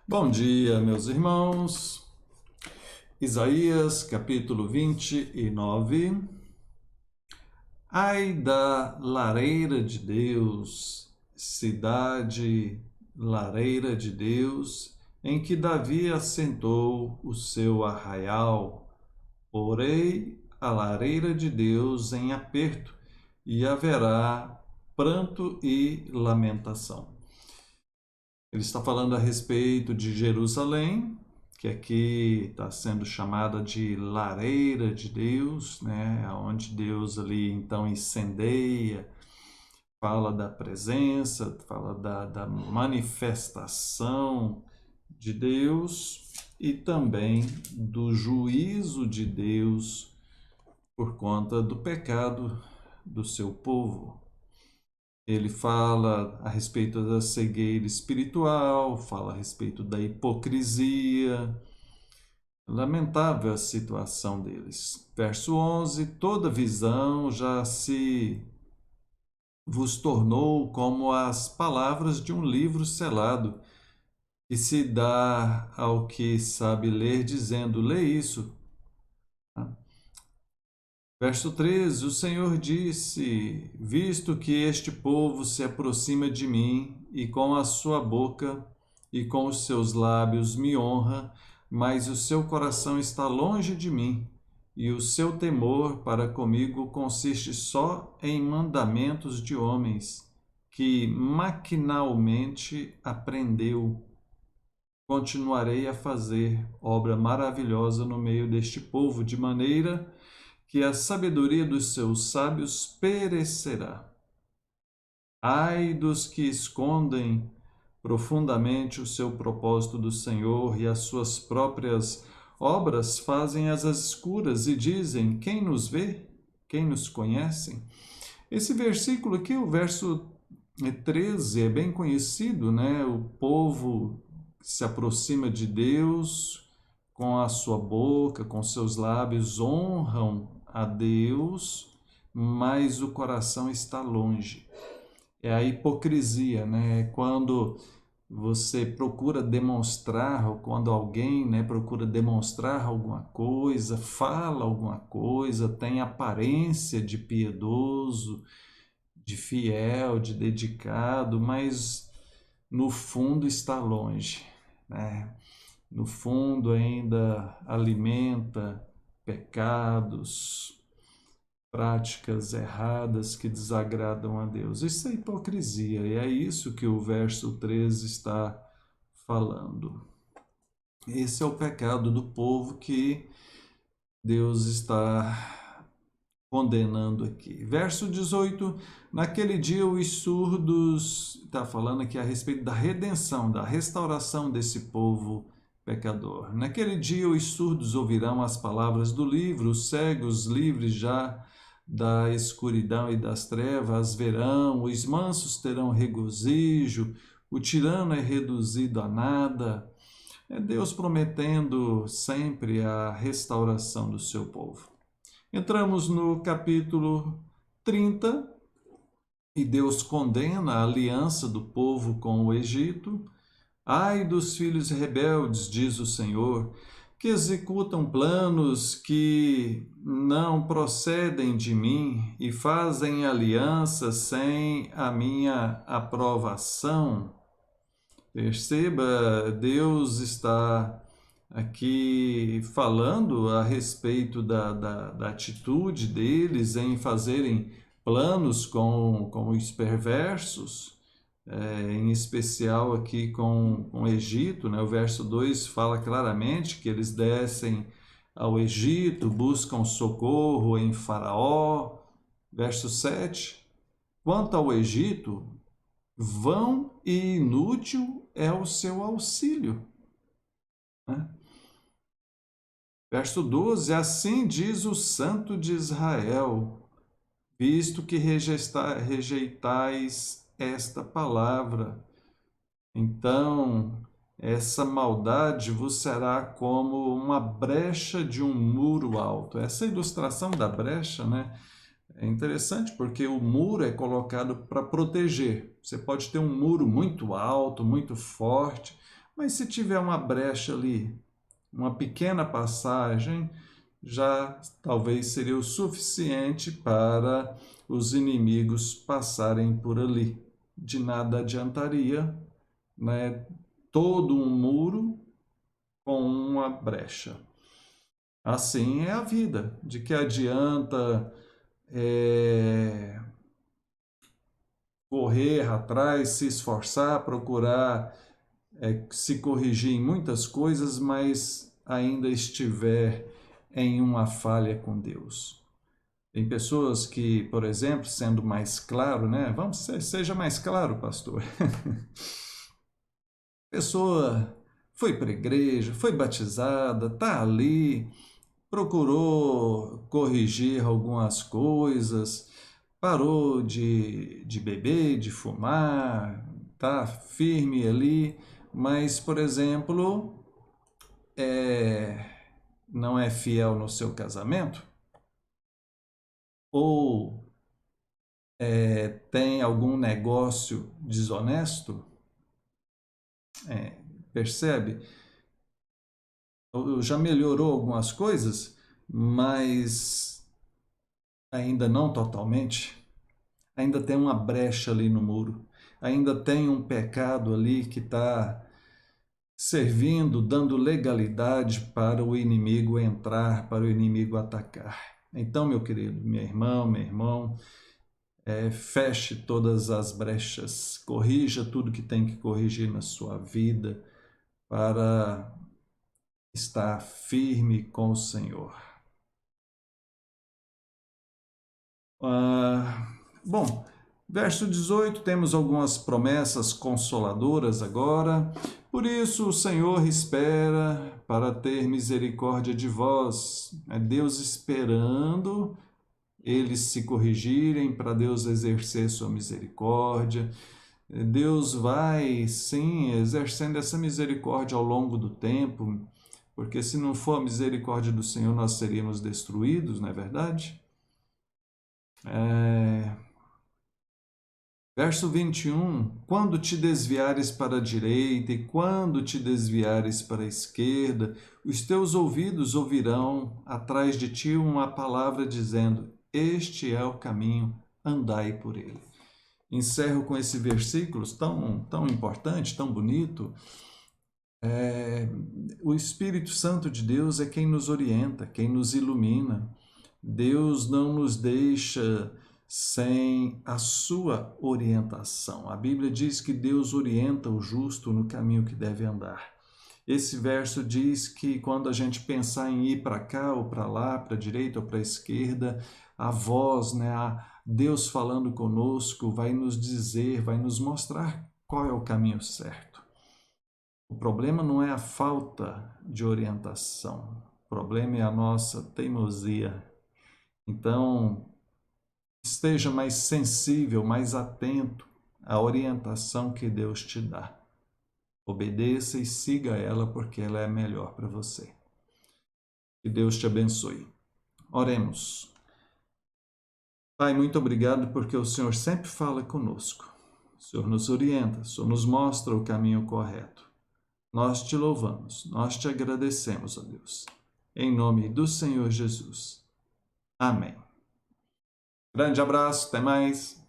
Bom dia, meus irmãos. Isaías, capítulo 29. Ai da lareira de Deus, cidade lareira de Deus, em que Davi assentou o seu arraial. Porei a lareira de Deus em aperto, e haverá pranto e lamentação. Ele está falando a respeito de Jerusalém, que aqui está sendo chamada de lareira de Deus, né? Onde Deus ali então incendeia, fala da presença, fala da manifestação de Deus e também do juízo de Deus por conta do pecado do seu povo. Ele fala a respeito da cegueira espiritual, fala a respeito da hipocrisia. Lamentável a situação deles. Verso 11: toda visão já se vos tornou como as palavras de um livro selado, que se dá ao que sabe ler, dizendo: lê isso. Verso 13: o Senhor disse: visto que este povo se aproxima de mim, e com a sua boca e com os seus lábios me honra, mas o seu coração está longe de mim, e o seu temor para comigo consiste só em mandamentos de homens, que maquinalmente aprendeu. Continuarei a fazer obra maravilhosa no meio deste povo, de maneira que a sabedoria dos seus sábios perecerá. Ai dos que escondem profundamente o seu propósito do Senhor, e as suas próprias obras fazem às escuras, e dizem: quem nos vê? Quem nos conhece? Esse versículo aqui, o verso 13, é bem conhecido, né? O povo se aproxima de Deus com a sua boca, com seus lábios, honram a Deus, mas o coração está longe. É a hipocrisia, né? Quando você procura demonstrar, ou quando alguém, né, procura demonstrar alguma coisa, fala alguma coisa, tem aparência de piedoso, de fiel, de dedicado, mas no fundo está longe, né? No fundo ainda alimenta pecados, práticas erradas que desagradam a Deus. Isso é hipocrisia, e é isso que o verso 13 está falando. Esse é o pecado do povo que Deus está condenando aqui. Verso 18: naquele dia os surdos, está falando aqui a respeito da redenção, da restauração desse povo pecador. Naquele dia os surdos ouvirão as palavras do livro, os cegos livres já da escuridão e das trevas verão, os mansos terão regozijo, o tirano é reduzido a nada. É Deus prometendo sempre a restauração do seu povo. Entramos no capítulo 30, e Deus condena a aliança do povo com o Egito. Ai dos filhos rebeldes, diz o Senhor, que executam planos que não procedem de mim e fazem aliança sem a minha aprovação. Perceba, Deus está aqui falando a respeito da atitude deles em fazerem planos com os perversos, em especial aqui com o Egito, né? O verso 2 fala claramente que eles descem ao Egito, buscam socorro em Faraó. Verso 7, quanto ao Egito, vão e inútil é o seu auxílio. Né? Verso 12, assim diz o Santo de Israel, visto que rejeitais esta palavra, então essa maldade vos será como uma brecha de um muro alto. Essa ilustração da brecha, né, é interessante porque o muro é colocado para proteger. Você pode ter um muro muito alto, muito forte, Mas se tiver uma brecha ali, uma pequena passagem, já talvez seria o suficiente para os inimigos passarem por ali. De nada adiantaria, né, todo um muro com uma brecha. Assim é a vida. De que adianta correr atrás, se esforçar, procurar se corrigir em muitas coisas, mas ainda estiver em uma falha com Deus. Tem pessoas que, por exemplo, sendo mais claro, né? Seja mais claro, pastor. Pessoa foi para a igreja, foi batizada, está ali, procurou corrigir algumas coisas, parou de beber, de fumar, tá firme ali, mas, por exemplo, não é fiel no seu casamento, ou tem algum negócio desonesto, percebe? Já melhorou algumas coisas, mas ainda não totalmente. Ainda tem uma brecha ali no muro. Ainda tem um pecado ali que está servindo, dando legalidade para o inimigo entrar, para o inimigo atacar. Então, meu querido, minha irmã, meu irmão, feche todas as brechas, corrija tudo que tem que corrigir na sua vida para estar firme com o Senhor. Bom, verso 18, temos algumas promessas consoladoras agora. Por isso o Senhor espera para ter misericórdia de vós. É Deus esperando eles se corrigirem, para Deus exercer sua misericórdia. Deus vai, sim, exercendo essa misericórdia ao longo do tempo, porque se não for a misericórdia do Senhor, nós seríamos destruídos, não é verdade? Verso 21, quando te desviares para a direita e quando te desviares para a esquerda, os teus ouvidos ouvirão atrás de ti uma palavra dizendo, este é o caminho, andai por ele. Encerro com esse versículo tão importante, tão bonito. O Espírito Santo de Deus é quem nos orienta, quem nos ilumina. Deus não nos deixa sem a sua orientação. A Bíblia diz que Deus orienta o justo no caminho que deve andar. Esse verso diz que quando a gente pensar em ir para cá ou para lá, para a direita ou para a esquerda, a voz, né, Deus falando conosco, vai nos dizer, vai nos mostrar qual é o caminho certo. O problema não é a falta de orientação, o problema é a nossa teimosia. Então, esteja mais sensível, mais atento à orientação que Deus te dá. Obedeça e siga ela, porque ela é melhor para você. Que Deus te abençoe. Oremos. Pai, muito obrigado porque o Senhor sempre fala conosco. O Senhor nos orienta, o Senhor nos mostra o caminho correto. Nós te louvamos, nós te agradecemos, ó Deus. Em nome do Senhor Jesus. Amém. Grande abraço, até mais.